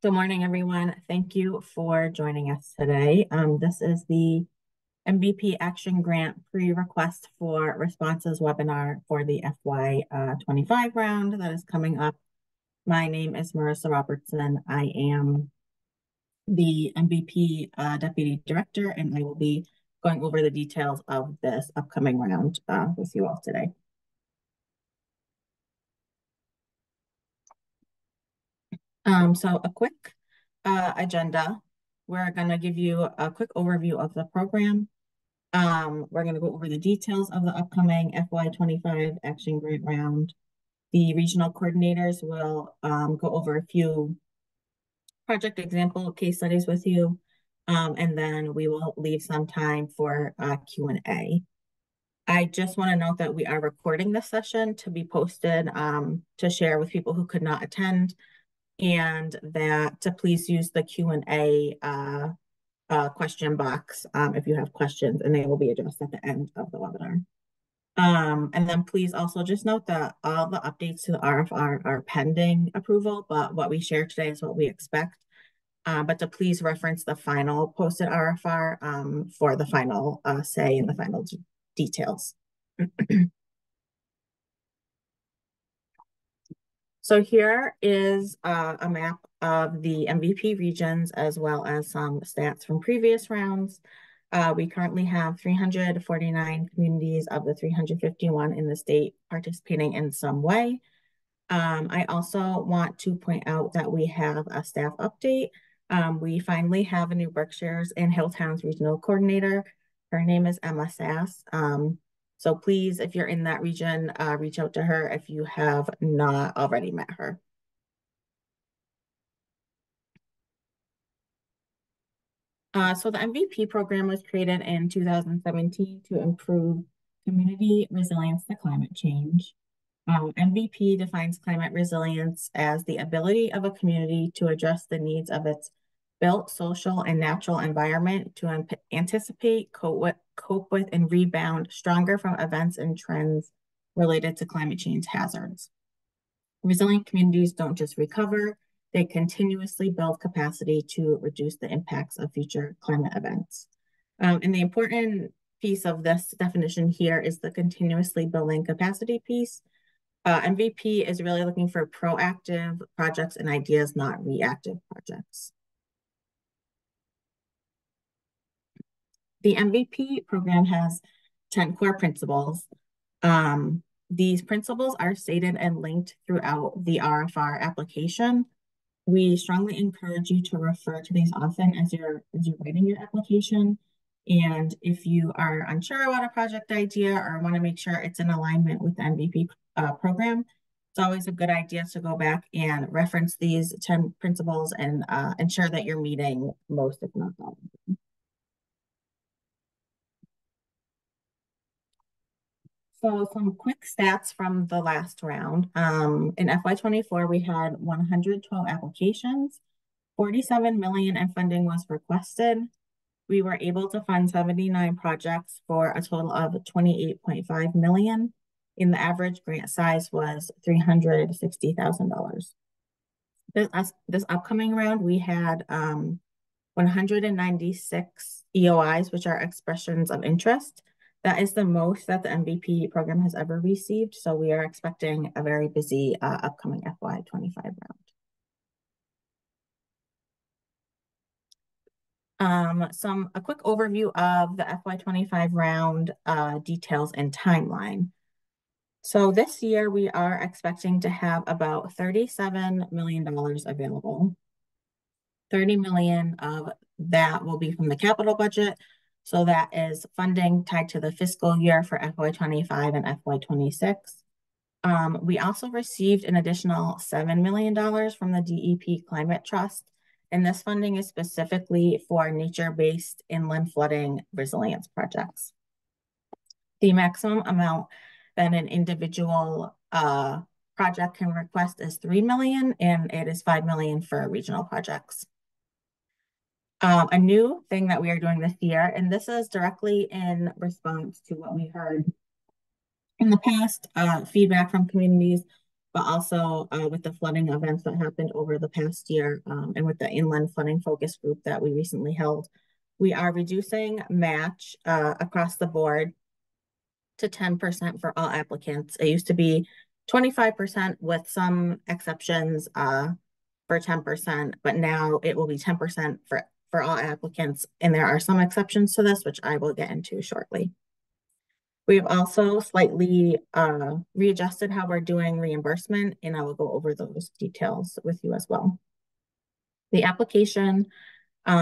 Good morning, everyone. Thank you for joining us today. This is the MVP Action Grant pre-request for responses webinar for the FY25 round that is coming up. My name is Marissa Robertson. I am the MVP Deputy Director, and I will be going over the details of this upcoming round with you all today. So a quick agenda. We're going to give you a quick overview of the program. We're going to go over the details of the upcoming FY25 Action Grant Round. The regional coordinators will go over a few project example case studies with you, and then we will leave some time for Q&A. I just want to note that we are recording this session to be posted to share with people who could not attend, and that to please use the Q&A question box if you have questions, and they will be addressed at the end of the webinar. And then please also just note that all the updates to the RFR are pending approval, but what we share today is what we expect. But to please reference the final posted RFR for the final say and the final details. So here is a map of the MVP regions as well as some stats from previous rounds. We currently have 349 communities of the 351 in the state participating in some way. I also want to point out that we have a staff update. We finally have a new Berkshires and Hilltowns regional coordinator. Her name is Emma Sass. So please, if you're in that region, reach out to her if you have not already met her. So the MVP program was created in 2017 to improve community resilience to climate change. MVP defines climate resilience as the ability of a community to address the needs of its built, social, and natural environment to anticipate, cope with, and rebound stronger from events and trends related to climate change hazards. Resilient communities don't just recover, they continuously build capacity to reduce the impacts of future climate events. And the important piece of this definition here is the continuously building capacity piece. MVP is really looking for proactive projects and ideas, not reactive projects. The MVP program has 10 core principles. These principles are stated and linked throughout the RFR application. We strongly encourage you to refer to these often as you're writing your application. And if you are unsure about a project idea or want to make sure it's in alignment with the MVP program, it's always a good idea to go back and reference these 10 principles and ensure that you're meeting most, if not all of them. So some quick stats from the last round. In FY24, we had 112 applications, 47 million in funding was requested. We were able to fund 79 projects for a total of 28.5 million. And the average grant size was $360,000. This upcoming round, we had 196 EOIs, which are expressions of interest. That is the most that the MVP program has ever received. So we are expecting a very busy upcoming FY25 round. A quick overview of the FY25 round details and timeline. So this year we are expecting to have about $37 million available. 30 million of that will be from the capital budget. So that is funding tied to the fiscal year for FY25 and FY26. We also received an additional $7 million from the DEP Climate Trust, and this funding is specifically for nature-based inland flooding resilience projects. The maximum amount that an individual project can request is $3 million, and it is $5 million for regional projects. A new thing that we are doing this year, and this is directly in response to what we heard in the past, feedback from communities. but also with the flooding events that happened over the past year, and with the inland flooding focus group that we recently held, we are reducing match across the board to 10% for all applicants. It used to be 25% with some exceptions for 10%, but now it will be 10% for all applicants. And there are some exceptions to this, which I will get into shortly. We have also slightly readjusted how we're doing reimbursement, and I will go over those details with you as well. The application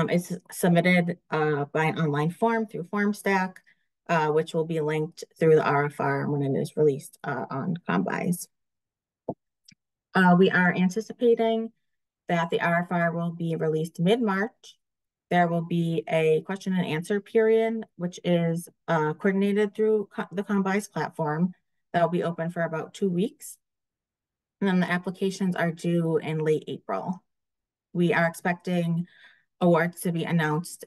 is submitted by an online form through FormStack, which will be linked through the RFR when it is released on Combis. We are anticipating that the RFR will be released mid-March. There will be a question and answer period, which is coordinated through the Combis platform. That will be open for about 2 weeks. And then the applications are due in late April. We are expecting awards to be announced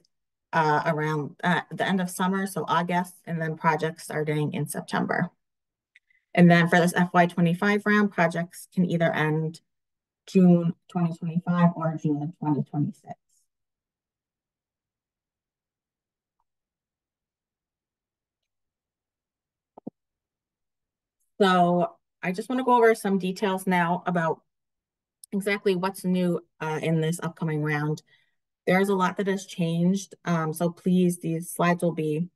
around the end of summer, so August, and then projects starting in September. And then for this FY25 round, projects can either end June 2025 or June of 2026. So I just want to go over some details now about exactly what's new in this upcoming round. There's a lot that has changed. So please, these slides will be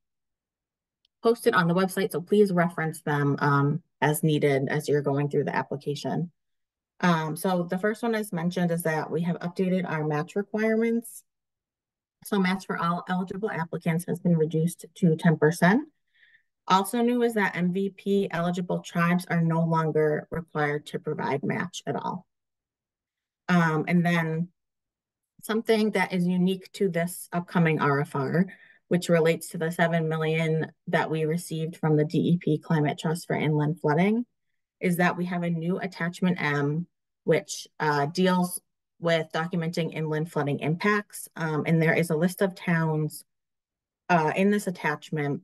posted on the website. So please reference them as needed as you're going through the application. So the first one as mentioned is that we have updated our match requirements. So match for all eligible applicants has been reduced to 10%. Also new is that MVP eligible tribes are no longer required to provide match at all. And then something that is unique to this upcoming RFR, which relates to the $7 million that we received from the DEP Climate Trust for inland flooding, is that we have a new attachment M, which deals with documenting inland flooding impacts. And there is a list of towns in this attachment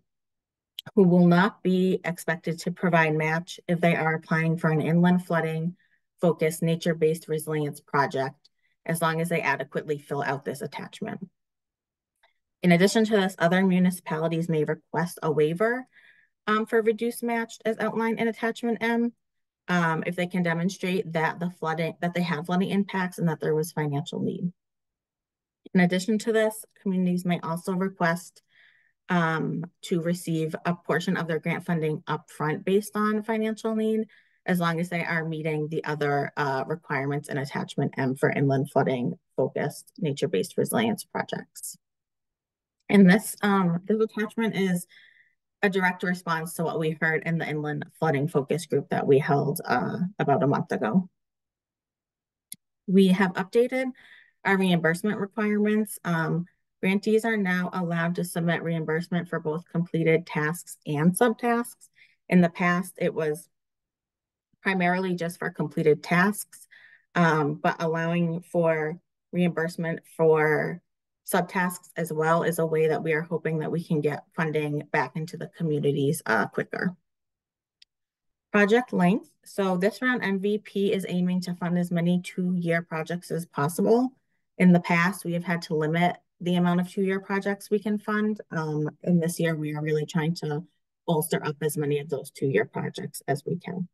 who will not be expected to provide match if they are applying for an inland flooding focused nature-based resilience project, as long as they adequately fill out this attachment. In addition to this, other municipalities may request a waiver for reduced match as outlined in attachment M, if they can demonstrate that they had flooding impacts and that there was financial need. In addition to this, communities may also request to receive a portion of their grant funding upfront based on financial need, as long as they are meeting the other requirements in attachment M for inland flooding focused nature-based resilience projects. And this attachment is a direct response to what we heard in the inland flooding focus group that we held about a month ago. We have updated our reimbursement requirements. Grantees are now allowed to submit reimbursement for both completed tasks and subtasks. In the past, it was primarily just for completed tasks, but allowing for reimbursement for subtasks as well is a way that we are hoping that we can get funding back into the communities quicker. Project length. So this round MVP is aiming to fund as many 2-year projects as possible. In the past, we have had to limit the amount of 2-year projects we can fund. And this year, we are really trying to bolster up as many of those 2-year projects as we can.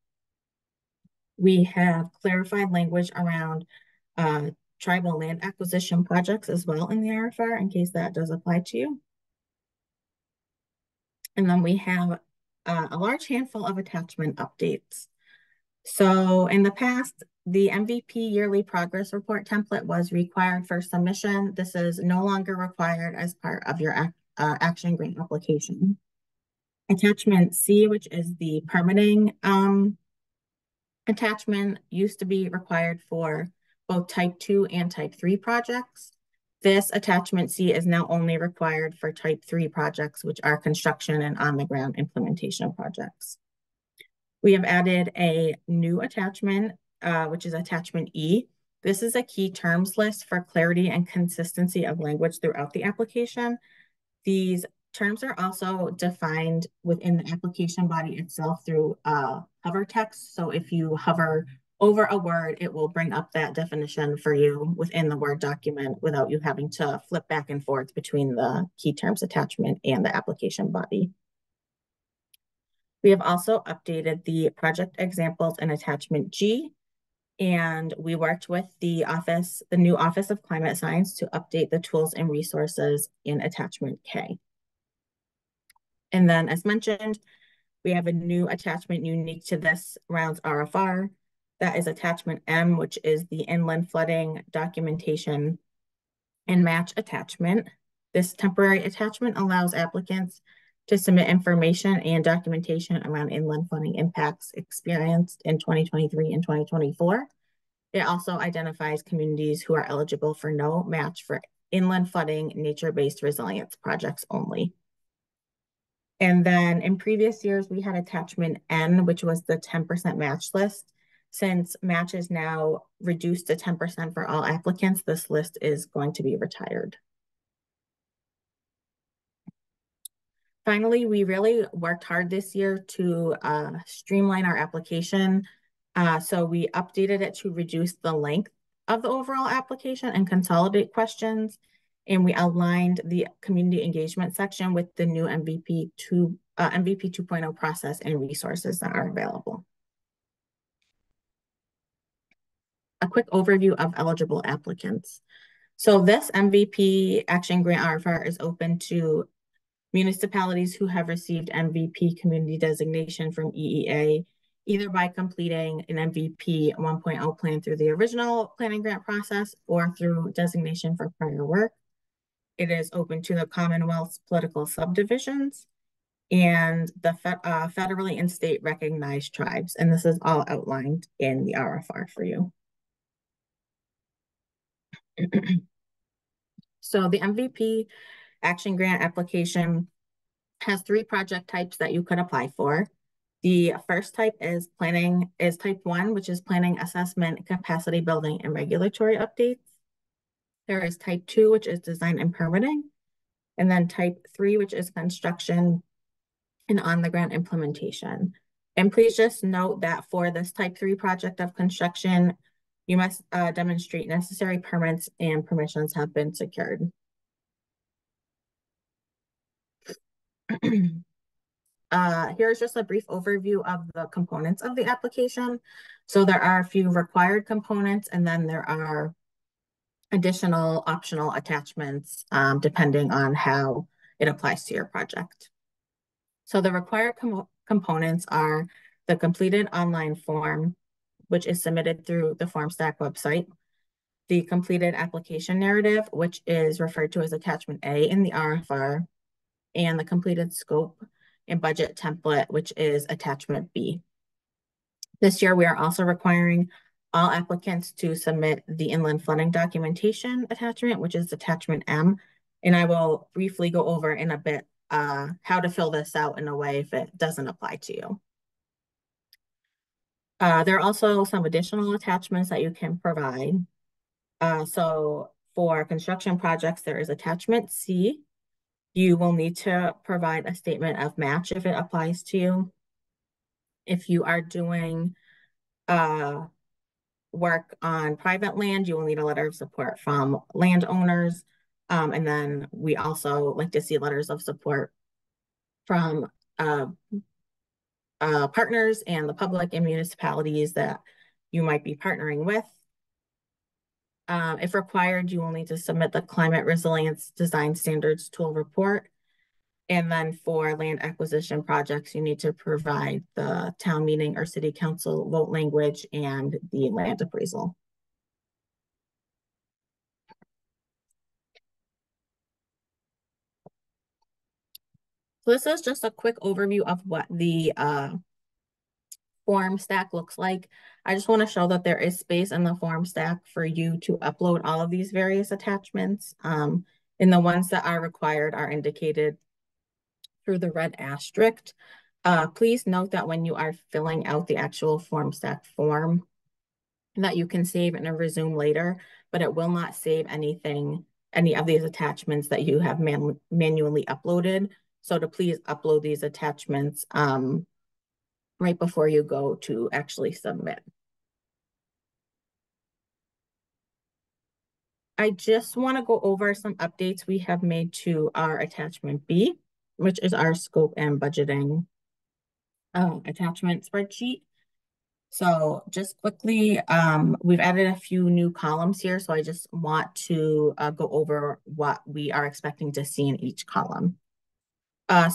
We have clarified language around tribal land acquisition projects as well in the RFR, in case that does apply to you. And then we have a large handful of attachment updates. So in the past, the MVP yearly progress report template was required for submission. This is no longer required as part of your action grant application. Attachment C, which is the permitting attachment, used to be required for both type 2 and type 3 projects. This attachment C is now only required for type 3 projects, which are construction and on-the-ground implementation projects. We have added a new attachment, which is attachment E. This is a key terms list for clarity and consistency of language throughout the application. These terms are also defined within the application body itself through hover text. So if you hover over a word, it will bring up that definition for you within the Word document without you having to flip back and forth between the key terms attachment and the application body. We have also updated the project examples in attachment G, and we worked with the new Office of Climate Science to update the tools and resources in attachment K. And then, as mentioned, we have a new attachment unique to this round's RFR. That is attachment M, which is the inland flooding documentation and match attachment. This temporary attachment allows applicants to submit information and documentation around inland flooding impacts experienced in 2023 and 2024. It also identifies communities who are eligible for no match for inland flooding nature-based resilience projects only. And then in previous years, we had attachment N, which was the 10% match list. Since match is now reduced to 10% for all applicants, this list is going to be retired. Finally, we really worked hard this year to streamline our application. So we updated it to reduce the length of the overall application and consolidate questions. And we aligned the community engagement section with the new MVP 2.0 process and resources that are available. A quick overview of eligible applicants. So this MVP Action Grant RFR is open to municipalities who have received MVP community designation from EEA, either by completing an MVP 1.0 plan through the original planning grant process or through designation for prior work. It is open to the Commonwealth's political subdivisions and the federally and state recognized tribes. And this is all outlined in the RFR for you. So the MVP Action Grant application has 3 project types that you could apply for. The first type is type 1, which is planning, assessment, capacity building, and regulatory updates. There is type 2, which is design and permitting. And then type 3, which is construction and on-the-ground implementation. And please just note that for this type 3 project of construction, you must demonstrate necessary permits and permissions have been secured. Here's just a brief overview of the components of the application. So there are a few required components, and then there are additional optional attachments depending on how it applies to your project. So the required components are the completed online form, which is submitted through the FormStack website, the completed application narrative, which is referred to as attachment A in the RFR, and the completed scope and budget template, which is attachment B. This year, we are also requiring all applicants to submit the inland flooding documentation attachment, which is attachment M. And I will briefly go over in a bit how to fill this out in a way if it doesn't apply to you. There are also some additional attachments that you can provide. So for construction projects, there is attachment C. You will need to provide a statement of match if it applies to you. If you are doing work on private land, you will need a letter of support from landowners. And then we also like to see letters of support from partners and the public and municipalities that you might be partnering with. If required, you will need to submit the Climate Resilience Design Standards Tool Report. And then for land acquisition projects, you need to provide the town meeting or city council vote language and the land appraisal. So this is just a quick overview of what the form stack looks like. I just want to show that there is space in the form stack for you to upload all of these various attachments. And the ones that are required are indicated through the red asterisk. Please note that when you are filling out the actual form stack form, that you can save and resume later, but it will not save any of these attachments that you have manually uploaded. So to please upload these attachments right before you go to actually submit. I just want to go over some updates we have made to our attachment B, which is our scope and budgeting attachment spreadsheet. So just quickly, we've added a few new columns here. So I just want to go over what we are expecting to see in each column.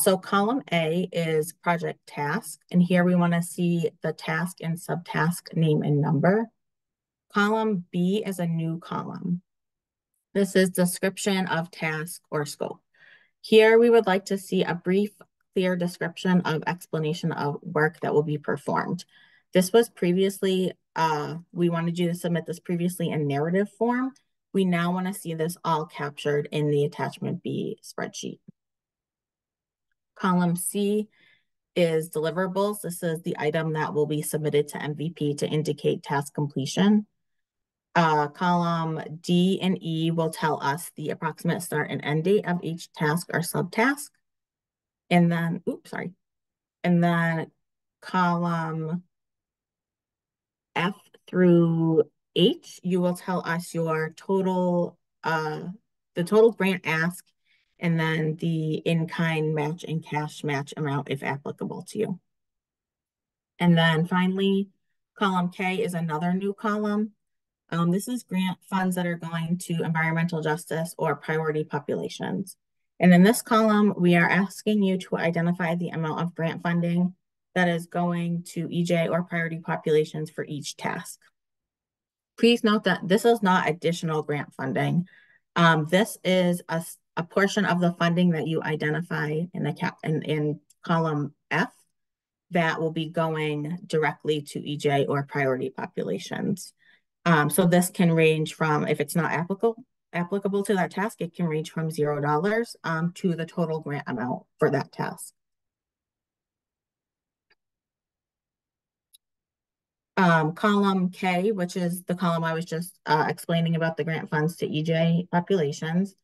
So column A is project task, and here we want to see the task and subtask name and number. Column B is a new column. This is description of task or scope. Here we would like to see a brief, clear description of explanation of work that will be performed. This was previously, we wanted you to submit this previously in narrative form. We now want to see this all captured in the attachment B spreadsheet. Column C is deliverables. This is the item that will be submitted to MVP to indicate task completion. Column D and E will tell us the approximate start and end date of each task or subtask. And then, and then column F through H, you will tell us your total, the total grant ask, and then the in-kind match and cash match amount if applicable to you. And then finally, column K is another new column. This is grant funds that are going to environmental justice or priority populations. And in this column, we are asking you to identify the amount of grant funding that is going to EJ or priority populations for each task. Please note that this is not additional grant funding. This is a portion of the funding that you identify in column F that will be going directly to EJ or priority populations. So this can range from, if it's not applicable to that task, it can range from $0 to the total grant amount for that task. Column K, which is the column I was just explaining about the grant funds to EJ populations,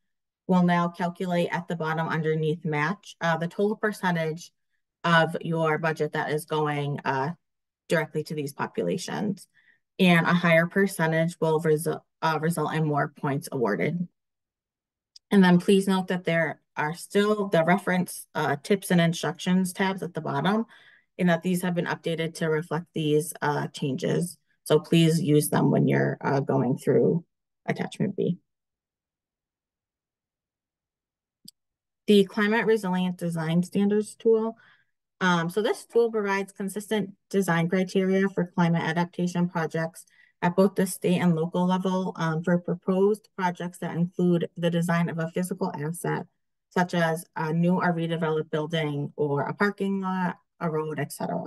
will now calculate at the bottom underneath match the total percentage of your budget that is going directly to these populations. And a higher percentage will result in more points awarded. And then please note that there are still the reference tips and instructions tabs at the bottom, and that these have been updated to reflect these changes. So please use them when you're going through attachment B. The Climate Resilient Design Standards tool. So this tool provides consistent design criteria for climate adaptation projects at both the state and local level for proposed projects that include the design of a physical asset, such as a new or redeveloped building or a parking lot, a road, etc.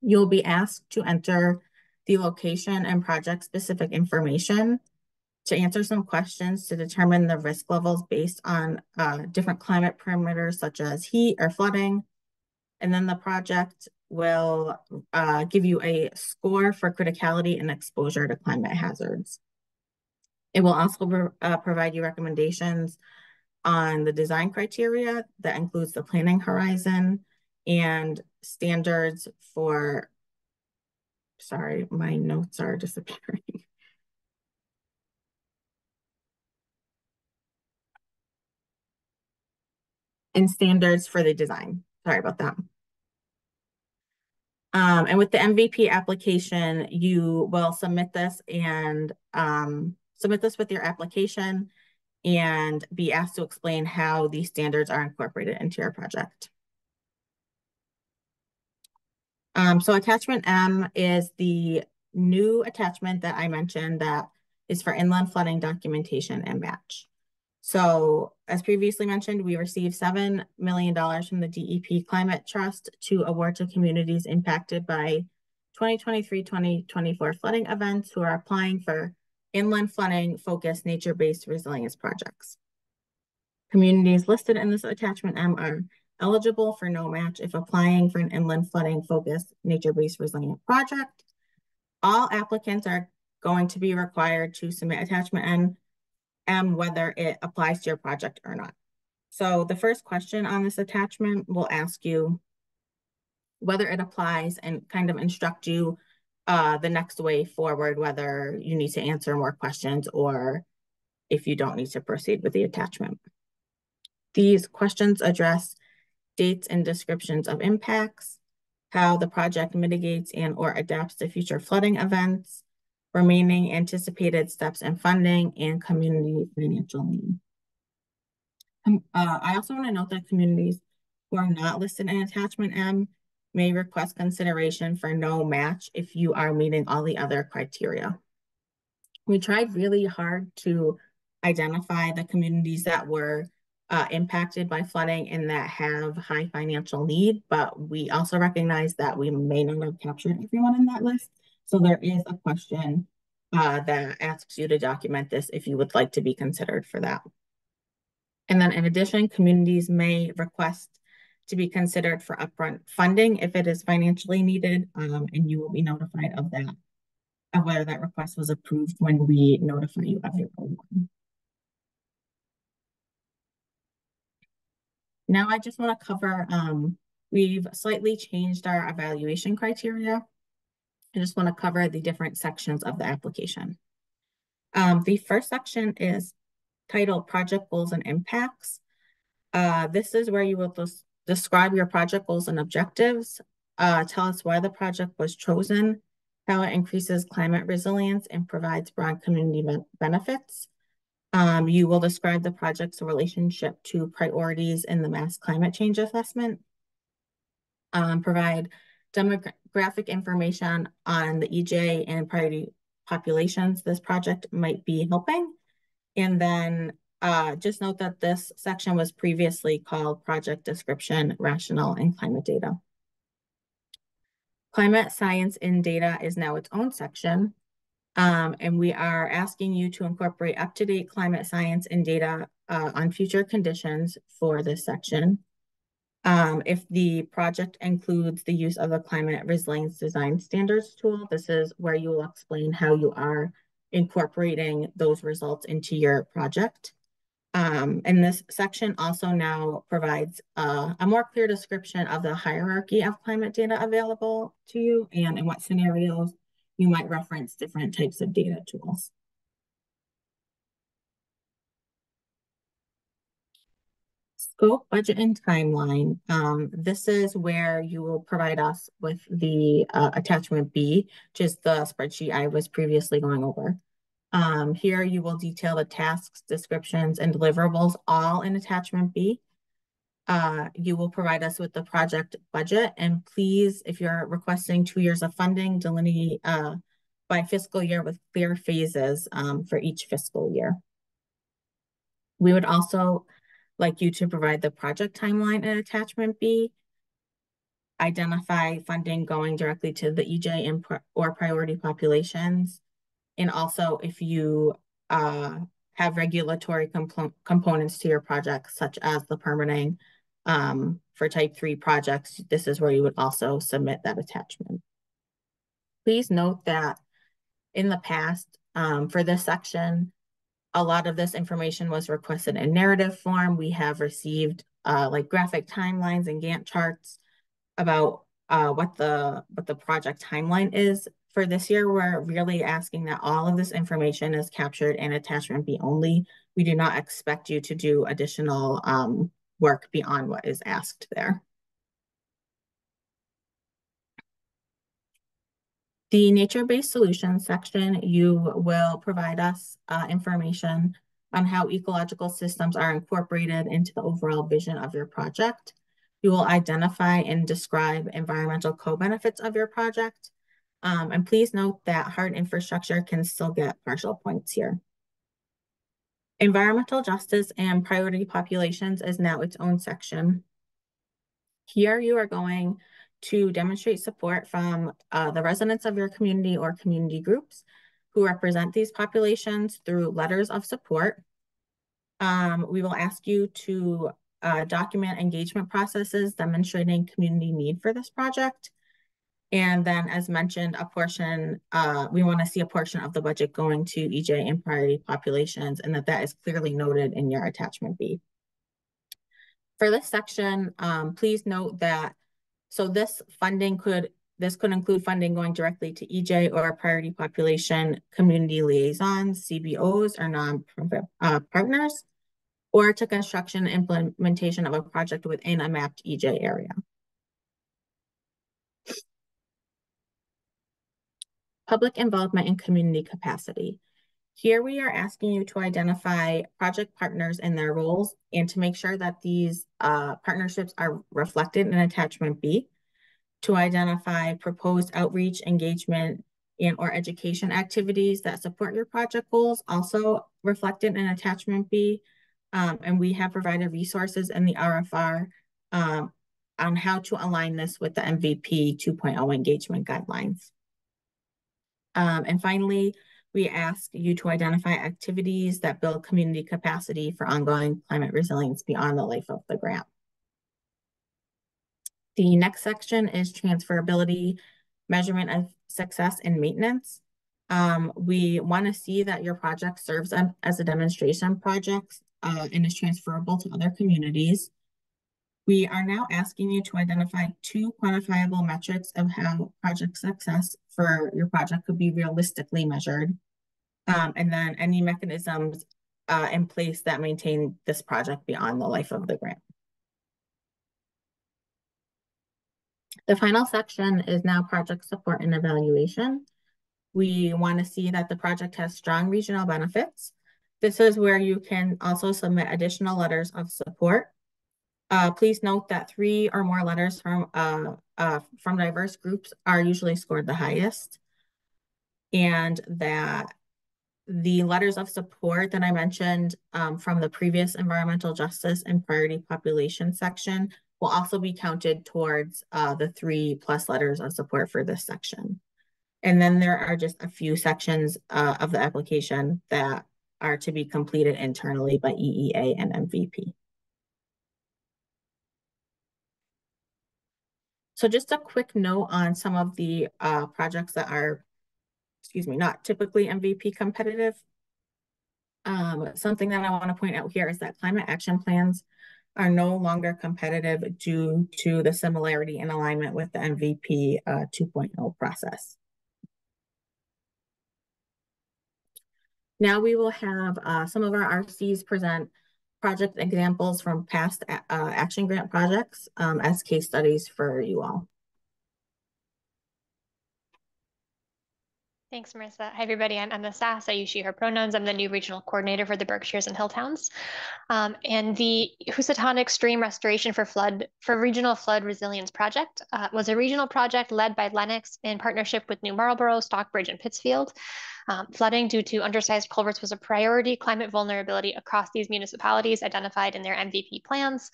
You'll be asked to enter the location and project-specific information to answer some questions to determine the risk levels based on different climate parameters, such as heat or flooding. And then the project will give you a score for criticality and exposure to climate hazards. It will also provide you recommendations on the design criteria that includes the planning horizon and standards for, sorry, my notes are disappearing. And standards for the design. Sorry about that. And with the MVP application, you will submit this and submit this with your application and be asked to explain how these standards are incorporated into your project. So attachment M is the new attachment that I mentioned that is for inland flooding documentation and match. So as previously mentioned, we received $7 million from the DEP Climate Trust to award to communities impacted by 2023-2024 flooding events who are applying for inland flooding focused nature-based resilience projects. Communities listed in this attachment M are eligible for no match if applying for an inland flooding focused nature-based resilient project. All applicants are going to be required to submit attachment M whether it applies to your project or not. So the first question on this attachment will ask you whether it applies and kind of instruct you the next way forward, whether you need to answer more questions or if you don't need to proceed with the attachment. These questions address dates and descriptions of impacts, how the project mitigates and or adapts to future flooding events, remaining anticipated steps and funding, and community financial need. I also want to note that communities who are not listed in attachment M may request consideration for no match if you are meeting all the other criteria. We tried really hard to identify the communities that were impacted by flooding and that have high financial need, but we also recognize that we may not have captured everyone in that list. So there is a question that asks you to document this if you would like to be considered for that. And then in addition, communities may request to be considered for upfront funding if it is financially needed, and you will be notified of that, of whether that request was approved when we notify you of your award. Now I just want to cover, we've slightly changed our evaluation criteria. I just want to cover the different sections of the application. The first section is titled Project Goals and Impacts. This is where you will describe your project goals and objectives, tell us why the project was chosen, how it increases climate resilience and provides broad community benefits. You will describe the project's relationship to priorities in the mass climate change assessment, provide demographic information on the EJ and priority populations this project might be helping. And then just note that this section was previously called Project Description, Rationale, and Climate Data. Climate Science in Data is now its own section. And we are asking you to incorporate up-to-date climate science and data on future conditions for this section. If the project includes the use of the Climate Resilience Design Standards tool, this is where you will explain how you are incorporating those results into your project. And this section also now provides a more clear description of the hierarchy of climate data available to you and in what scenarios you might reference different types of data tools. Scope, budget, and timeline. This is where you will provide us with the attachment B, which is the spreadsheet I was previously going over. Here you will detail the tasks, descriptions, and deliverables all in attachment B. You will provide us with the project budget, and please, if you're requesting 2 years of funding, delineate by fiscal year with clear phases for each fiscal year. We would also like you to provide the project timeline in attachment B, identify funding going directly to the EJ and or priority populations, and also if you have regulatory components to your project, such as the permitting for type 3 projects, this is where you would also submit that attachment. Please note that in the past, for this section, a lot of this information was requested in narrative form. We have received like graphic timelines and Gantt charts about what the project timeline is. For this year, we're really asking that all of this information is captured in attachment B only. We do not expect you to do additional work beyond what is asked there. The nature-based solutions section, you will provide us information on how ecological systems are incorporated into the overall vision of your project. You will identify and describe environmental co-benefits of your project. And please note that hard infrastructure can still get partial points here. Environmental justice and priority populations is now its own section. Here you are going to demonstrate support from the residents of your community or community groups who represent these populations through letters of support. We will ask you to document engagement processes demonstrating community need for this project. And then, as mentioned, a portion, we want to see a portion of the budget going to EJ and priority populations, and that is clearly noted in your attachment B. For this section, please note that, so this funding could This could include funding going directly to EJ or priority population community liaisons, CBOs, or non-profit partners, or to construction and implementation of a project within a mapped EJ area. Public involvement and community capacity. Here we are asking you to identify project partners and their roles and to make sure that these partnerships are reflected in attachment B, to identify proposed outreach, engagement, and or education activities that support your project goals, also reflected in attachment B. And we have provided resources in the RFR on how to align this with the MVP 2.0 engagement guidelines. And finally, we ask you to identify activities that build community capacity for ongoing climate resilience beyond the life of the grant. The next section is transferability, measurement of success and maintenance. We want to see that your project serves as a demonstration project and is transferable to other communities. We are now asking you to identify 2 quantifiable metrics of how project success for your project could be realistically measured. And then any mechanisms in place that maintain this project beyond the life of the grant. The final section is now project support and evaluation. We want to see that the project has strong regional benefits. This is where you can also submit additional letters of support. Please note that 3 or more letters from diverse groups are usually scored the highest, and that the letters of support that I mentioned from the previous environmental justice and priority population section will also be counted towards the 3+ letters of support for this section. And then there are just a few sections of the application that are to be completed internally by EEA and MVP. So just a quick note on some of the projects that are, not typically MVP competitive. Something that I want to point out here is that climate action plans are no longer competitive due to the similarity and alignment with the MVP 2.0 process. Now we will have some of our RCs present project examples from past action grant projects as case studies for you all. Thanks, Marissa. Hi, everybody. I'm Emma Sass. I use she, her pronouns. I'm the new regional coordinator for the Berkshires and Hilltowns. And the Housatonic Stream Restoration for Regional Flood Resilience Project was a regional project led by Lennox in partnership with New Marlborough, Stockbridge, and Pittsfield. Flooding due to undersized culverts was a priority climate vulnerability across these municipalities identified in their MVP plans.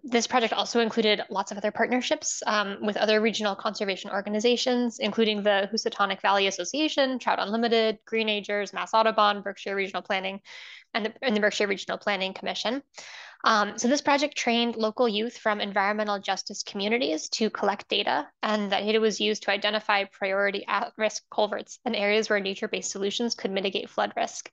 This project also included lots of other partnerships with other regional conservation organizations, including the Housatonic Valley Association, Trout Unlimited, Green Agers, Mass Audubon, Berkshire Regional Planning, and the Berkshire Regional Planning Commission. So this project trained local youth from environmental justice communities to collect data, and that data was used to identify priority at-risk culverts and areas where nature-based solutions could mitigate flood risk.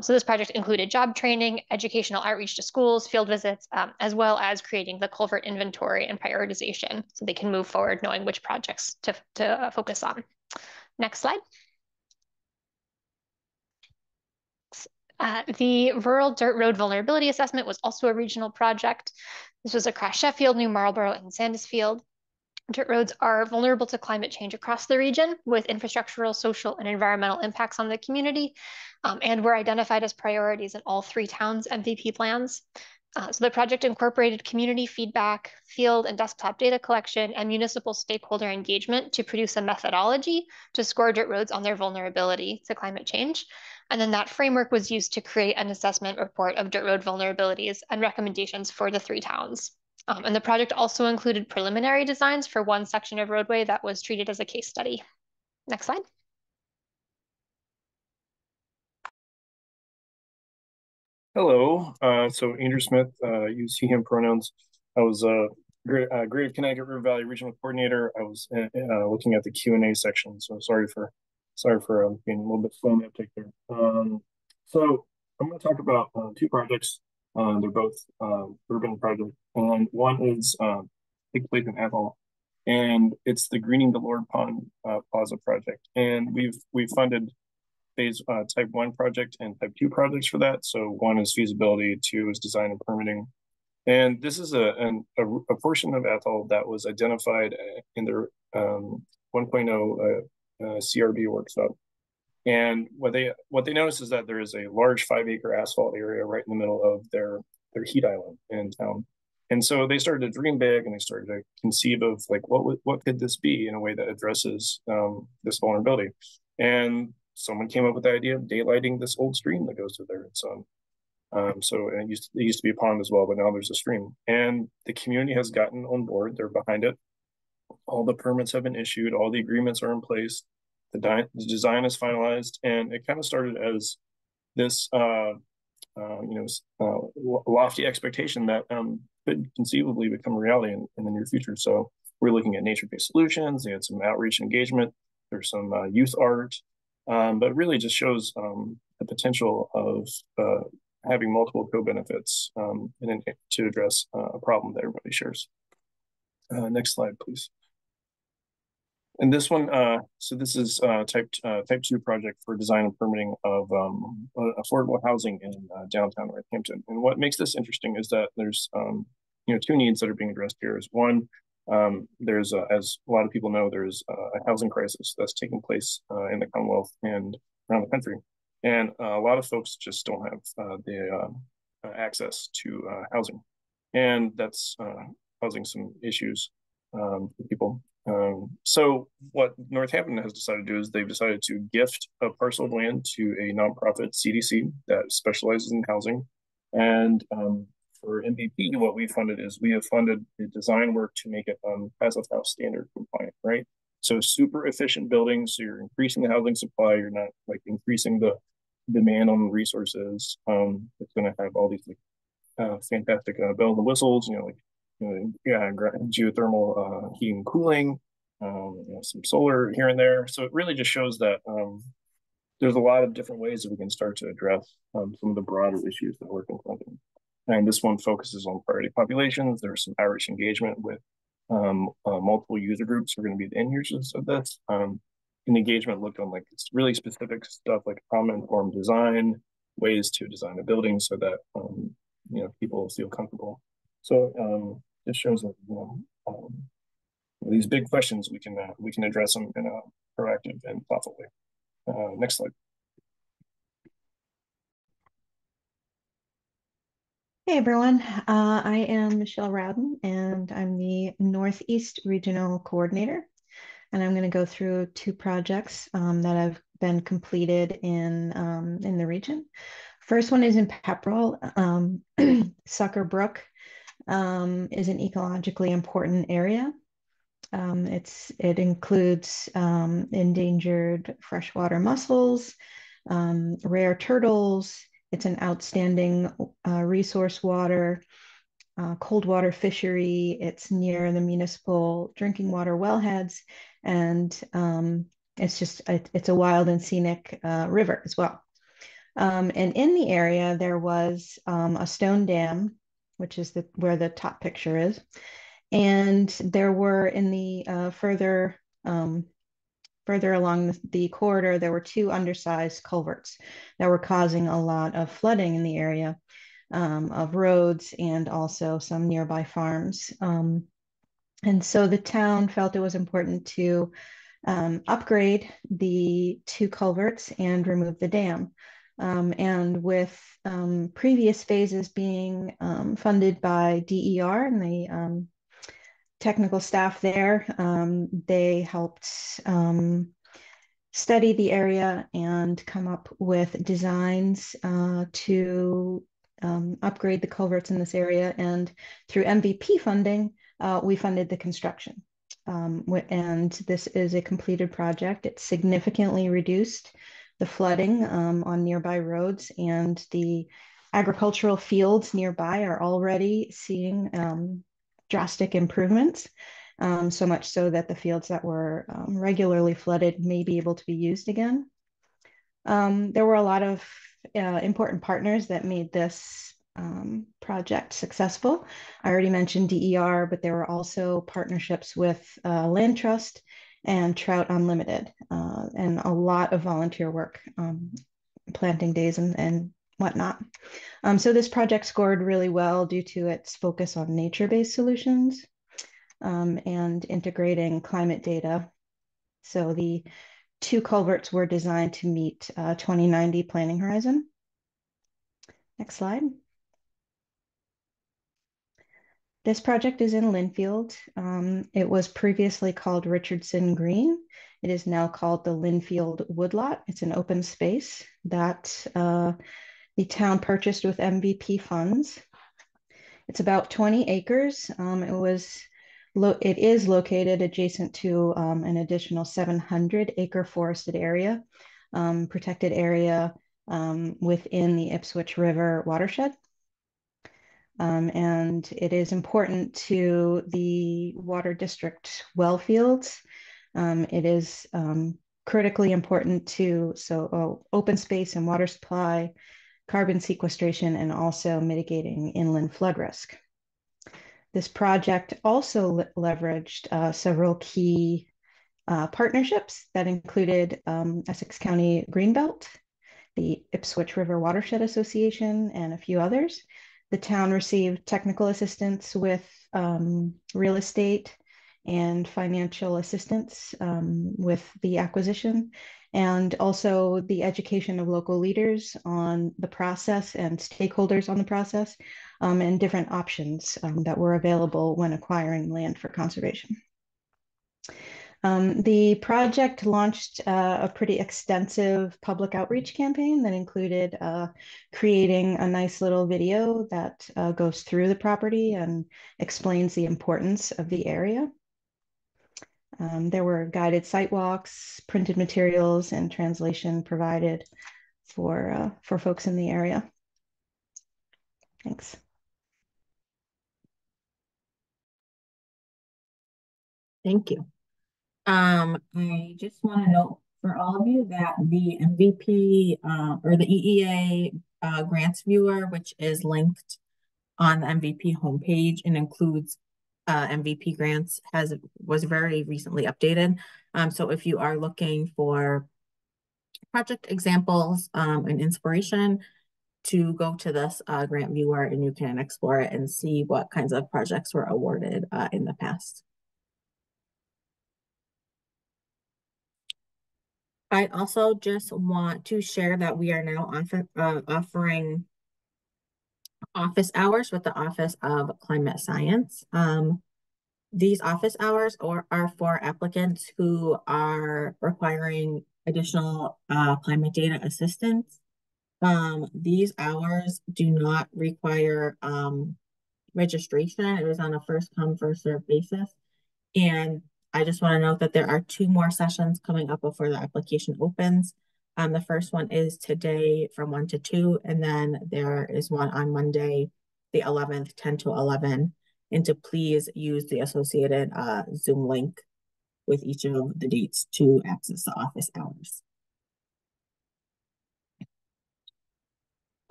So this project included job training, educational outreach to schools, field visits, as well as creating the culvert inventory and prioritization so they can move forward knowing which projects to focus on. Next slide. The Rural Dirt Road Vulnerability Assessment was also a regional project. This was across Sheffield, New Marlborough, and Sandusfield. Dirt roads are vulnerable to climate change across the region with infrastructural, social, and environmental impacts on the community, and were identified as priorities in all 3 towns' MVP plans. So the project incorporated community feedback, field and desktop data collection, and municipal stakeholder engagement to produce a methodology to score dirt roads on their vulnerability to climate change. And then that framework was used to create an assessment report of dirt road vulnerabilities and recommendations for the 3 towns. And the project also included preliminary designs for one section of roadway that was treated as a case study. Next slide. Hello, so Andrew Smith, use he, him pronouns. I was Greater Connecticut River Valley Regional Coordinator. I was looking at the Q&A section, so sorry for being a little bit slow in the uptake there. So I'm going to talk about 2 projects. They're both urban projects, and one is takes place in Athol. and it's the Greening the Lord Pond Plaza project. And we've funded phase type 1 project and type 2 projects for that. So 1 is feasibility, 2 is design and permitting. And this is a portion of atoll that was identified in their 1.0 CRB workshop. And what they noticed is that there is a large 5-acre asphalt area right in the middle of their heat island in town. And so they started to dream big, and they started to conceive of like what could this be in a way that addresses this vulnerability. And someone came up with the idea of daylighting this old stream that goes through there. So it used to be a pond as well, but now there's a stream. And the community has gotten on board. They're behind it. All the permits have been issued. All the agreements are in place. The design is finalized, and it kind of started as this lofty expectation that could conceivably become a reality in the near future. So we're looking at nature-based solutions. They had some outreach engagement. There's some youth art, but really just shows the potential of having multiple co-benefits to address a problem that everybody shares. Next slide, please. And this one, so this is type 2 project for design and permitting of affordable housing in downtown Northampton. And what makes this interesting is that there's 2 needs that are being addressed here. Is one, there's as a lot of people know, there's a housing crisis that's taking place in the Commonwealth and around the country, and a lot of folks just don't have the access to housing, and that's causing some issues for people. So what Northampton has decided to do is they've decided to gift a parcel of land to a nonprofit CDC that specializes in housing. And for MVP, what we funded is we have funded the design work to make it Passive House standard compliant, right? So super efficient buildings. So you're increasing the housing supply. You're not like increasing the demand on the resources. It's going to have all these like fantastic bells and whistles, geothermal heating and cooling, some solar here and there. So it really just shows that there's a lot of different ways that we can start to address some of the broader issues that we're confronting. And this one focuses on priority populations. There's some outreach engagement with multiple user groups who are going to be the end users of this. And engagement looked on like it's really specific stuff like trauma-informed design, ways to design a building so that people feel comfortable. So it shows that these big questions we can address them in a proactive and thoughtful way. Next slide. Hey everyone, I am Michelle Rowden, and I'm the Northeast Regional Coordinator. And I'm going to go through 2 projects that have been completed in the region. First one is in Pepperell. Sucker Brook is an ecologically important area. It includes endangered freshwater mussels, rare turtles. It's an outstanding resource water, cold water fishery. It's near the municipal drinking water wellheads, and it's a wild and scenic river as well. And in the area, there was a stone dam, which is where the top picture is. And there were in the further along the corridor, there were 2 undersized culverts that were causing a lot of flooding in the area of roads and also some nearby farms. And so the town felt it was important to upgrade the 2 culverts and remove the dam. And with previous phases being funded by DER and the technical staff there, they helped study the area and come up with designs to upgrade the culverts in this area. And through MVP funding, we funded the construction. And this is a completed project. It significantly reduced the flooding on nearby roads, and the agricultural fields nearby are already seeing drastic improvements, so much so that the fields that were regularly flooded may be able to be used again. There were a lot of important partners that made this project successful. I already mentioned DER, but there were also partnerships with Land Trust and Trout Unlimited, and a lot of volunteer work, planting days and whatnot. So this project scored really well due to its focus on nature-based solutions and integrating climate data. So the 2 culverts were designed to meet 2090 planning horizon. Next slide. This project is in Linfield. It was previously called Richardson Green. It is now called the Linfield Woodlot. It's an open space that the town purchased with MVP funds. It's about 20 acres. It is located adjacent to an additional 700-acre forested area, protected area within the Ipswich River watershed. And it is important to the water district well fields. It is critically important to open space and water supply, carbon sequestration, and also mitigating inland flood risk. This project also leveraged several key partnerships that included Essex County Greenbelt, the Ipswich River Watershed Association, and a few others. The town received technical assistance with real estate and financial assistance with the acquisition, and also the education of local leaders on the process and stakeholders on the process, and different options that were available when acquiring land for conservation. The project launched a pretty extensive public outreach campaign that included creating a nice little video that goes through the property and explains the importance of the area. There were guided site walks, printed materials, and translation provided for folks in the area. Thanks. Thank you. I just want to note for all of you that the MVP or the EEA grants viewer, which is linked on the MVP homepage and includes MVP grants, was very recently updated. So if you are looking for project examples and inspiration, to go to this grant viewer and you can explore it and see what kinds of projects were awarded in the past. I also just want to share that we are now offering office hours with the Office of Climate Science. These office hours are for applicants who are requiring additional climate data assistance. These hours do not require registration. It is on a first come, first served basis. And I just want to note that there are 2 more sessions coming up before the application opens. The first one is today from 1 to 2, and then there is one on Monday, the 11th, 10 to 11. And to please use the associated Zoom link with each of the dates to access the office hours.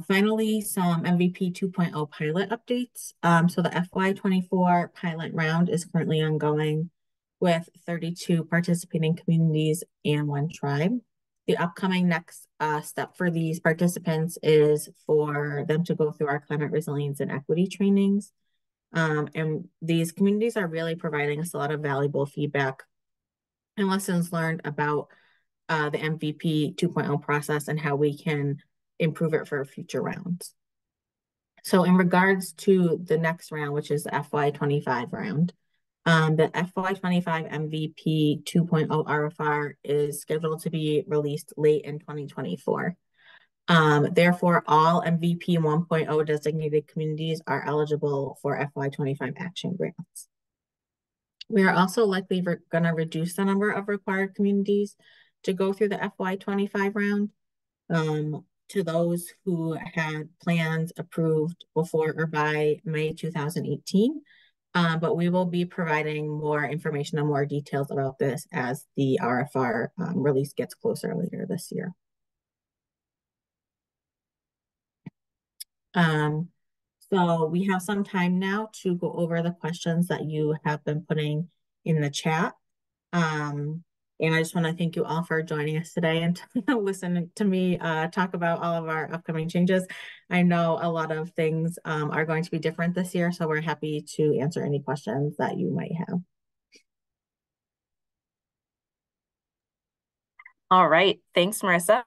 Finally, some MVP 2.0 pilot updates. So the FY24 pilot round is currently ongoing with 32 participating communities and 1 tribe. The upcoming next step for these participants is for them to go through our climate resilience and equity trainings. And these communities are really providing us a lot of valuable feedback and lessons learned about the MVP 2.0 process and how we can improve it for future rounds. So in regards to the next round, which is the FY25 round, the FY25 MVP 2.0 RFR is scheduled to be released late in 2024. Therefore, all MVP 1.0 designated communities are eligible for FY25 action grants. We are also likely going to reduce the number of required communities to go through the FY25 round to those who had plans approved before or by May 2018. But we will be providing more information and more details about this as the RFR release gets closer later this year. So we have some time now to go over the questions that you have been putting in the chat. And I just want to thank you all for joining us today and listening to me talk about all of our upcoming changes. I know a lot of things are going to be different this year, so we're happy to answer any questions that you might have. All right, thanks, Marissa.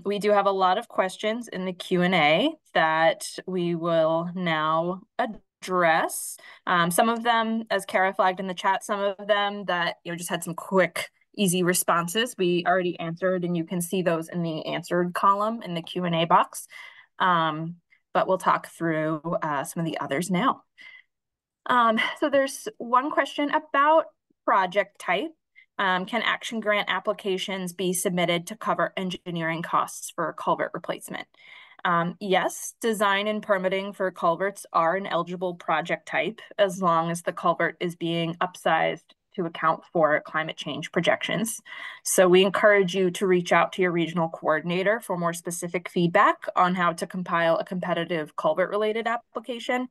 We do have a lot of questions in the Q&A that we will now address. Some of them, as Kara flagged in the chat, some of them that just had some quick, easy responses we already answered, and you can see those in the answered column in the Q&A box. But we'll talk through some of the others now. So there's one question about project type. Can action grant applications be submitted to cover engineering costs for a culvert replacement? Yes, design and permitting for culverts are an eligible project type as long as the culvert is being upsized to account for climate change projections. So we encourage you to reach out to your regional coordinator for more specific feedback on how to compile a competitive culvert-related application.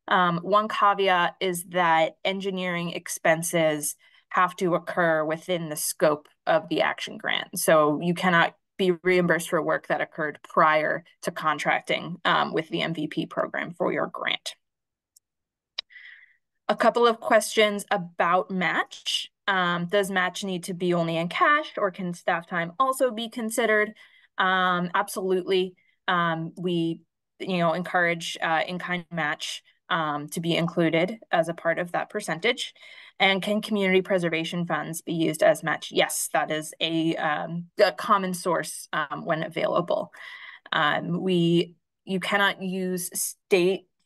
One caveat is that engineering expenses have to occur within the scope of the action grant. So you cannot be reimbursed for work that occurred prior to contracting with the MVP program for your grant. A couple of questions about match. Does match need to be only in cash, or can staff time also be considered? Absolutely. We encourage in-kind match to be included as a part of that percentage. And can community preservation funds be used as match? Yes, that is a common source when available. You cannot use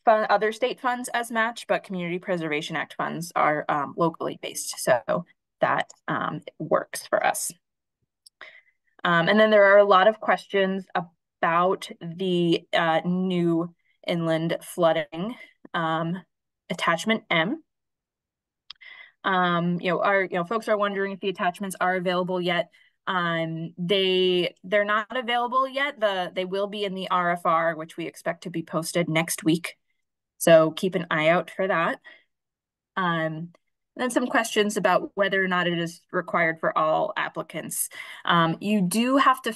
other state funds as match, but Community Preservation Act funds are locally based, so that works for us. And then there are a lot of questions about the new inland flooding attachment M. Folks are wondering if the attachments are available yet. They're not available yet. They will be in the RFR, which we expect to be posted next week. So keep an eye out for that. Then some questions about whether or not it is required for all applicants. You do have to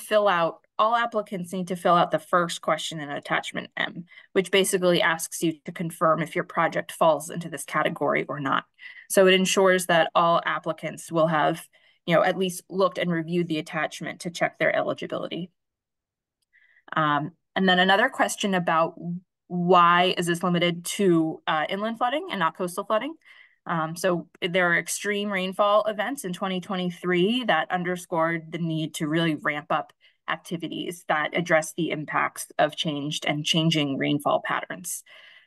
all applicants need to fill out the first question in attachment M, which basically asks you to confirm if your project falls into this category or not. So it ensures that all applicants will have, at least looked and reviewed the attachment to check their eligibility. And then another question about why is this limited to inland flooding and not coastal flooding? So there are extreme rainfall events in 2023 that underscored the need to really ramp up activities that address the impacts of changing rainfall patterns.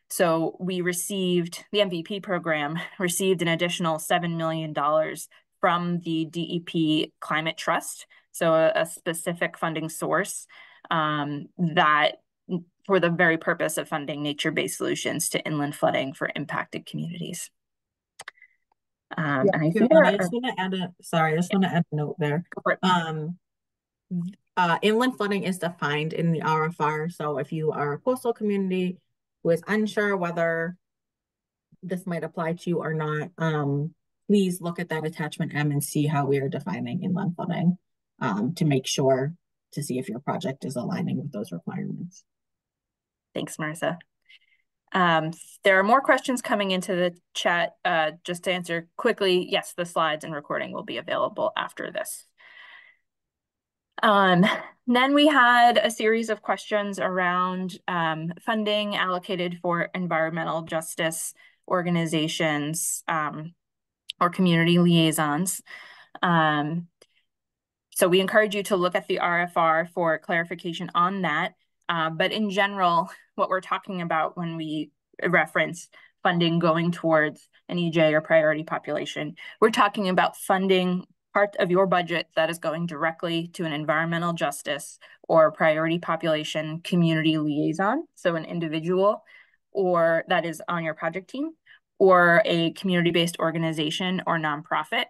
So the MVP program received an additional $7 million from the DEP Climate Trust, so a specific funding source that for the very purpose of funding nature-based solutions to inland flooding for impacted communities. And I think I just want to add a note there. Inland flooding is defined in the RFR. So if you are a coastal community who is unsure whether this might apply to you or not, please look at that attachment M and see how we are defining inland flooding to make sure to see if your project is aligning with those requirements. Thanks, Marissa. There are more questions coming into the chat. Just to answer quickly, yes, the slides and recording will be available after this. Then we had a series of questions around funding allocated for environmental justice organizations or community liaisons. So we encourage you to look at the RFR for clarification on that. But in general, what we're talking about when we reference funding going towards an EJ or priority population, we're talking about funding part of your budget that is going directly to an environmental justice or priority population community liaison, so an individual or that is on your project team, or a community-based organization or nonprofit,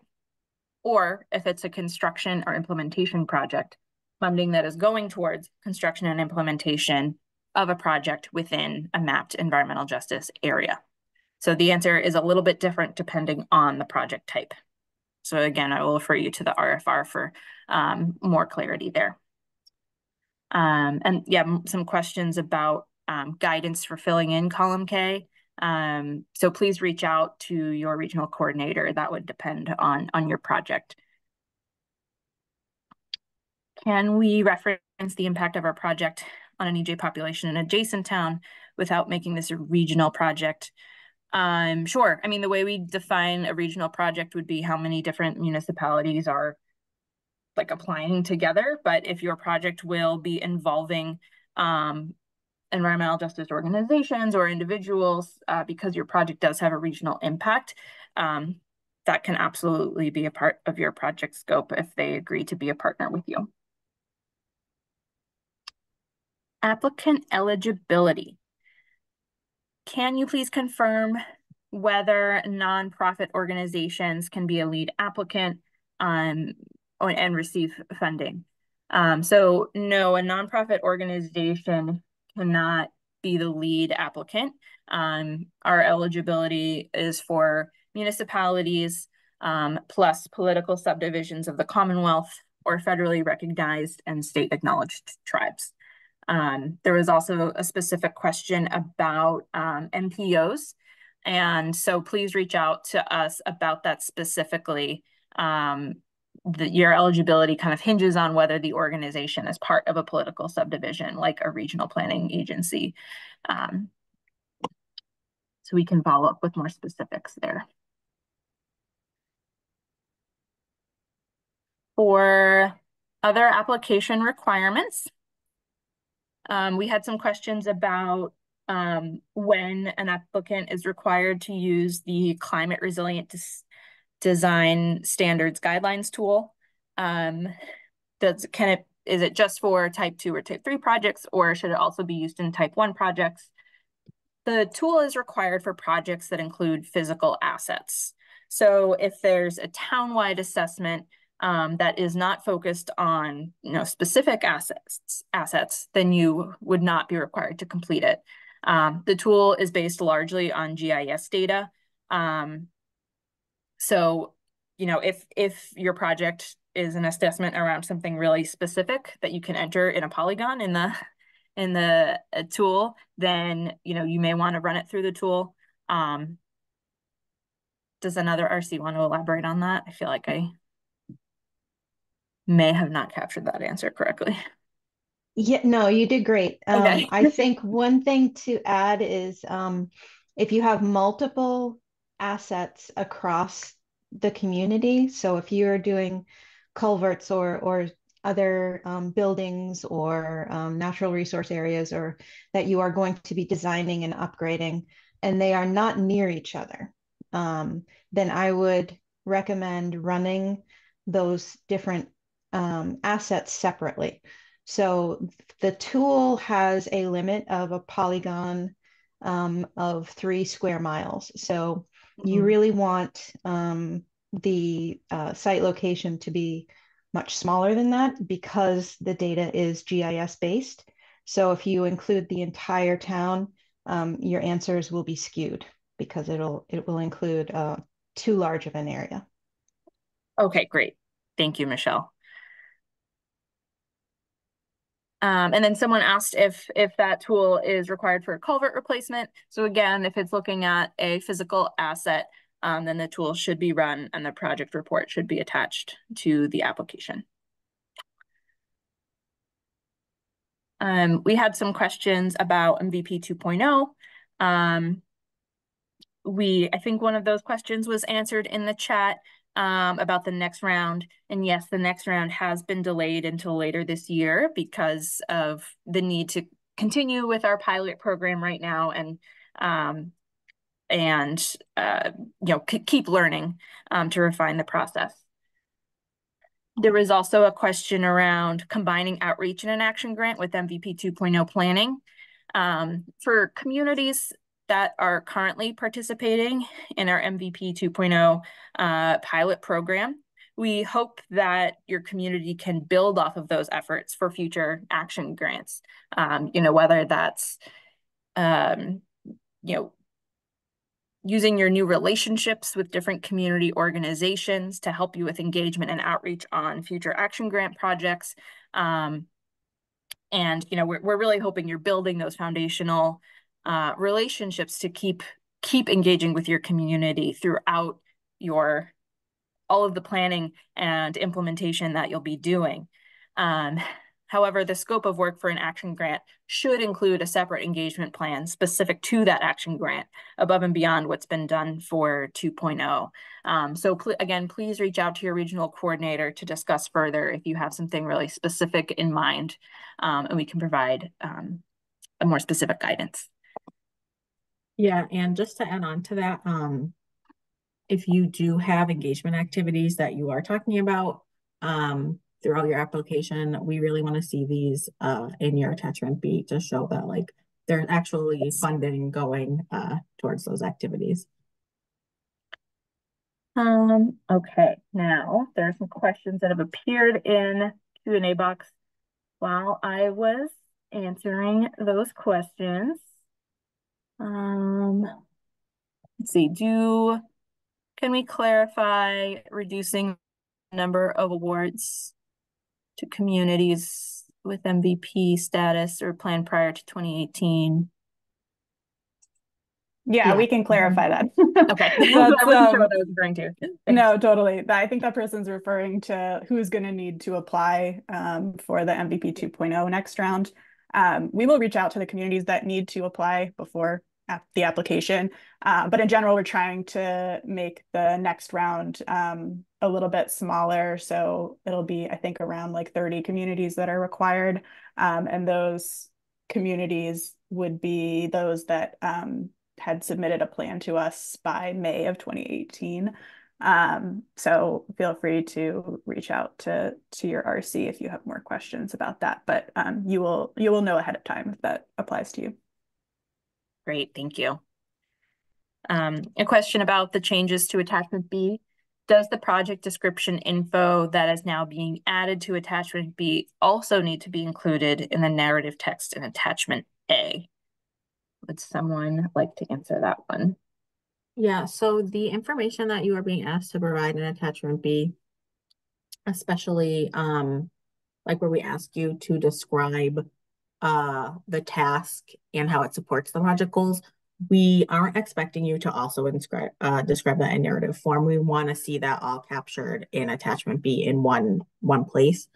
or if it's a construction or implementation project, funding that is going towards construction and implementation of a project within a mapped environmental justice area. So the answer is a little bit different depending on the project type. So again, I will refer you to the RFR for more clarity there. And yeah, some questions about guidance for filling in column K. So please reach out to your regional coordinator. That would depend on your project. Can we reference the impact of our project on an EJ population in an adjacent town without making this a regional project? Sure. I mean, the way we define a regional project would be how many different municipalities are like applying together. But if your project will be involving environmental justice organizations or individuals, because your project does have a regional impact, that can absolutely be a part of your project scope if they agree to be a partner with you. Applicant eligibility. Can you please confirm whether nonprofit organizations can be a lead applicant and receive funding? So no, a nonprofit organization cannot be the lead applicant. Our eligibility is for municipalities plus political subdivisions of the Commonwealth or federally recognized and state acknowledged tribes. There was also a specific question about NPOs. And so please reach out to us about that specifically. Your eligibility kind of hinges on whether the organization is part of a political subdivision, like a regional planning agency. So we can follow up with more specifics there. For other application requirements, we had some questions about when an applicant is required to use the climate resilient design standards guidelines tool. Is it just for type 2 or type 3 projects, or should it also be used in type 1 projects? The tool is required for projects that include physical assets. So if there's a townwide assessment that is not focused on specific assets, then you would not be required to complete it. The tool is based largely on GIS data. So, if your project is an assessment around something really specific that you can enter in a polygon in the tool, then you may want to run it through the tool. Does another RC want to elaborate on that? I feel like I may have not captured that answer correctly. Yeah, no, you did great. Okay. I think one thing to add is if you have multiple assets across the community, so if you're doing culverts or other buildings or natural resource areas, or that you are going to be designing and upgrading, and they are not near each other, then I would recommend running those different assets separately. So the tool has a limit of a polygon of 3 square miles. So you really want the site location to be much smaller than that because the data is GIS based. So if you include the entire town, your answers will be skewed because it will include too large of an area. Okay, great. Thank you, Michelle. And then someone asked if that tool is required for a culvert replacement. So again, if it's looking at a physical asset, then the tool should be run and the project report should be attached to the application. We had some questions about MVP 2.0. I think one of those questions was answered in the chat about the next round. And yes, the next round has been delayed until later this year because of the need to continue with our pilot program right now and keep learning to refine the process. There was also a question around combining outreach and an action grant with MVP 2.0 planning. For communities that are currently participating in our MVP 2.0 pilot program, we hope that your community can build off of those efforts for future action grants. Whether that's, using your new relationships with different community organizations to help you with engagement and outreach on future action grant projects. We're really hoping you're building those foundational relationships to keep engaging with your community throughout all of the planning and implementation that you'll be doing. However, the scope of work for an action grant should include a separate engagement plan specific to that action grant above and beyond what's been done for 2.0. So again, please reach out to your regional coordinator to discuss further if you have something really specific in mind, and we can provide a more specific guidance. Yeah, and just to add on to that, if you do have engagement activities that you are talking about, throughout your application, we really want to see these in your attachment B to show that like there's actually funding going towards those activities. Okay, now there are some questions that have appeared in Q&A box while I was answering those questions. Let's see, can we clarify reducing the number of awards to communities with MVP status or planned prior to 2018? Yeah, we can clarify that. Okay. I wasn't sure what I was referring to. Thanks. No, totally. I think that person's referring to who's going to need to apply for the MVP 2.0 next round. We will reach out to the communities that need to apply before the application. But in general, we're trying to make the next round a little bit smaller. So it'll be, I think, around like 30 communities that are required. And those communities would be those that had submitted a plan to us by May of 2018. So feel free to reach out to your RC if you have more questions about that. But you will know ahead of time if that applies to you. Great, thank you. A question about the changes to attachment B. Does the project description info that is now being added to attachment B also need to be included in the narrative text in attachment A? Would someone like to answer that one? Yeah, so the information that you are being asked to provide in attachment B, especially like where we ask you to describe the task and how it supports the project goals, we aren't expecting you to also describe that in narrative form. We want to see that all captured in attachment B in one place.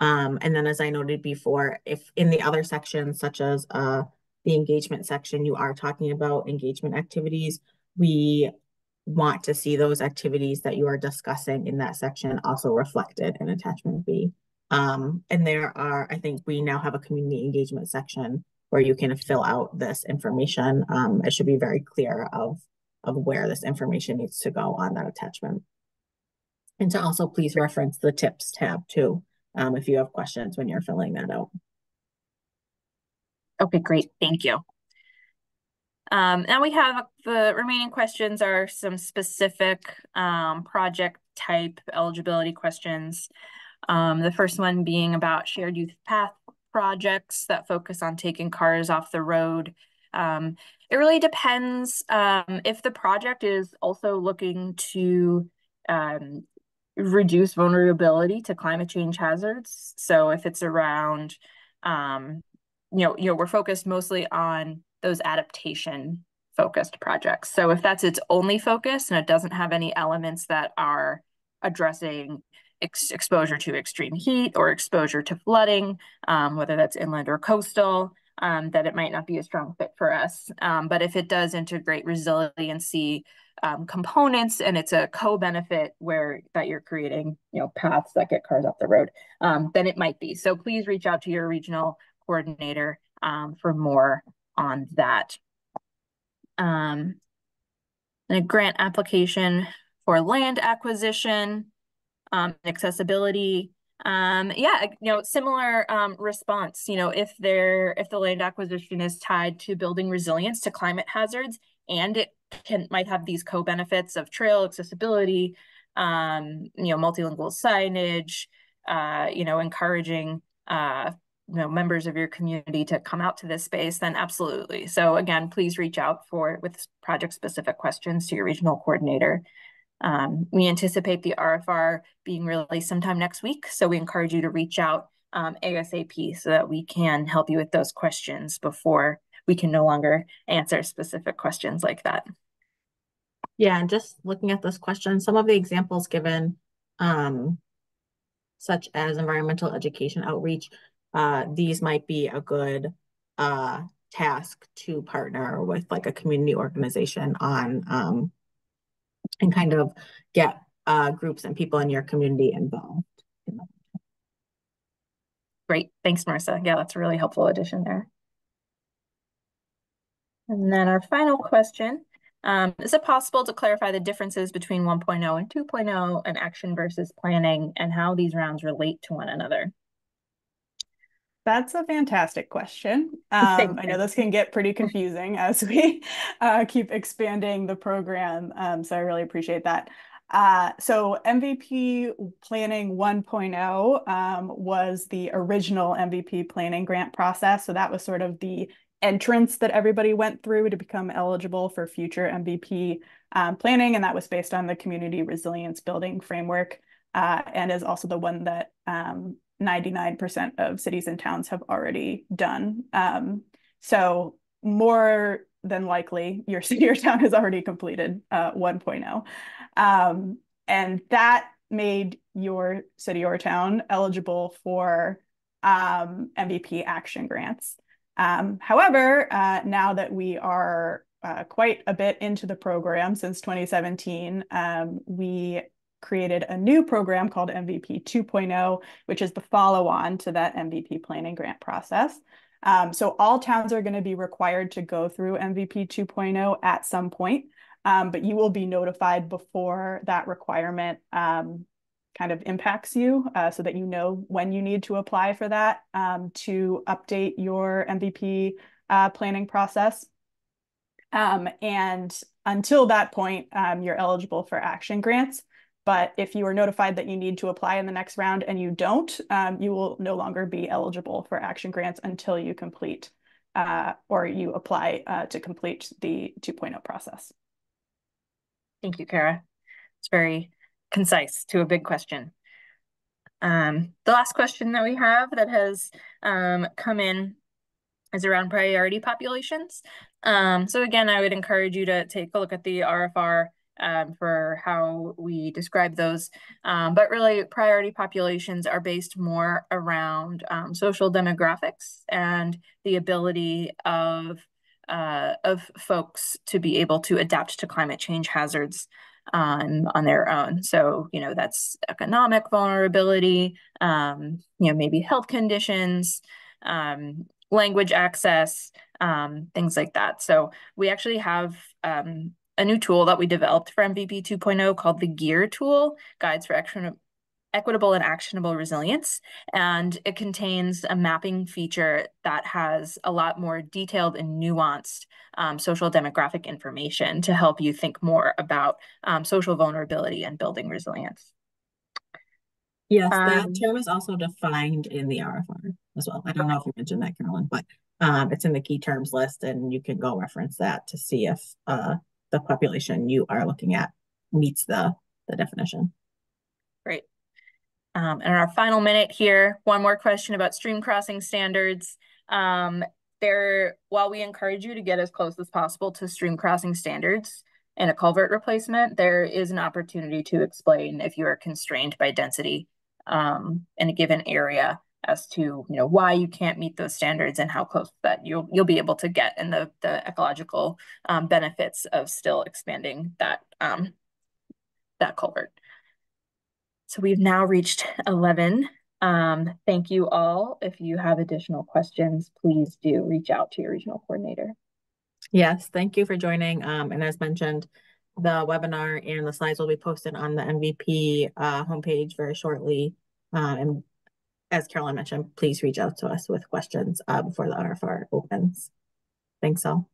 And then as I noted before, if in the other sections, such as the engagement section, you are talking about engagement activities, we want to see those activities that you are discussing in that section also reflected in attachment B. And I think we now have a community engagement section where you can fill out this information. It should be very clear of where this information needs to go on that attachment. And to also please reference the tips tab too, if you have questions when you're filling that out. Okay, great, thank you. Now we have the remaining questions are some specific project type eligibility questions. The first one being about shared youth path projects that focus on taking cars off the road. It really depends if the project is also looking to reduce vulnerability to climate change hazards. So if it's around, we're focused mostly on those adaptation focused projects. So if that's its only focus and it doesn't have any elements that are addressing exposure to extreme heat or exposure to flooding, whether that's inland or coastal, that it might not be a strong fit for us. But if it does integrate resiliency components and it's a co-benefit that you're creating, paths that get cars off the road, then it might be. So please reach out to your regional coordinator for more on that. And a grant application for land acquisition, accessibility. Similar response. If the land acquisition is tied to building resilience to climate hazards, and it might have these co-benefits of trail accessibility, multilingual signage, encouraging members of your community to come out to this space, then absolutely. So again, please reach out with project specific questions to your regional coordinator. We anticipate the RFR being released sometime next week, so we encourage you to reach out ASAP so that we can help you with those questions before we can no longer answer specific questions like that. Yeah, and just looking at this question, some of the examples given, such as environmental education outreach, these might be a good task to partner with like a community organization on and kind of get groups and people in your community involved. Great, thanks, Marissa. Yeah, that's a really helpful addition there. And then our final question, is it possible to clarify the differences between 1.0 and 2.0 and action versus planning and how these rounds relate to one another? That's a fantastic question. I know this can get pretty confusing as we keep expanding the program, so I really appreciate that. So MVP Planning 1.0 was the original MVP planning grant process. So that was sort of the entrance that everybody went through to become eligible for future MVP planning, and that was based on the Community Resilience Building Framework, and is also the one that 99% of cities and towns have already done. So more than likely, your city or town has already completed 1.0. And that made your city or town eligible for MVP action grants. However, now that we are quite a bit into the program since 2017, we created a new program called MVP 2.0, which is the follow-on to that MVP planning grant process. So all towns are going to be required to go through MVP 2.0 at some point, but you will be notified before that requirement kind of impacts you, so that you know when you need to apply for that to update your MVP planning process. And until that point, you're eligible for action grants. But if you are notified that you need to apply in the next round and you don't, you will no longer be eligible for action grants until you complete or you apply to complete the 2.0 process. Thank you, Kara. It's very concise to a big question. The last question that we have that has come in is around priority populations. So again, I would encourage you to take a look at the RFR for how we describe those. But really, priority populations are based more around social demographics and the ability of folks to be able to adapt to climate change hazards on their own. So, that's economic vulnerability, maybe health conditions, language access, things like that. So we actually have a new tool that we developed for MVP 2.0 called the GEAR tool, Guides for Equitable and Actionable Resilience. And it contains a mapping feature that has a lot more detailed and nuanced social demographic information to help you think more about social vulnerability and building resilience. Yes, that term is also defined in the RFR as well. I don't know if you mentioned that, Carolyn, but it's in the key terms list, and you can go reference that to see if the population you are looking at meets the definition. Great. And our final minute here, one more question about stream crossing standards. While we encourage you to get as close as possible to stream crossing standards in a culvert replacement, there is an opportunity to explain if you are constrained by density in a given area as to why you can't meet those standards and how close that you'll be able to get, and the ecological benefits of still expanding that culvert. So we've now reached 11. Thank you all. If you have additional questions, please do reach out to your regional coordinator. Yes, thank you for joining. And as mentioned, the webinar and the slides will be posted on the MVP homepage very shortly. And as Carolyn mentioned, please reach out to us with questions before the RFR opens. Thanks all.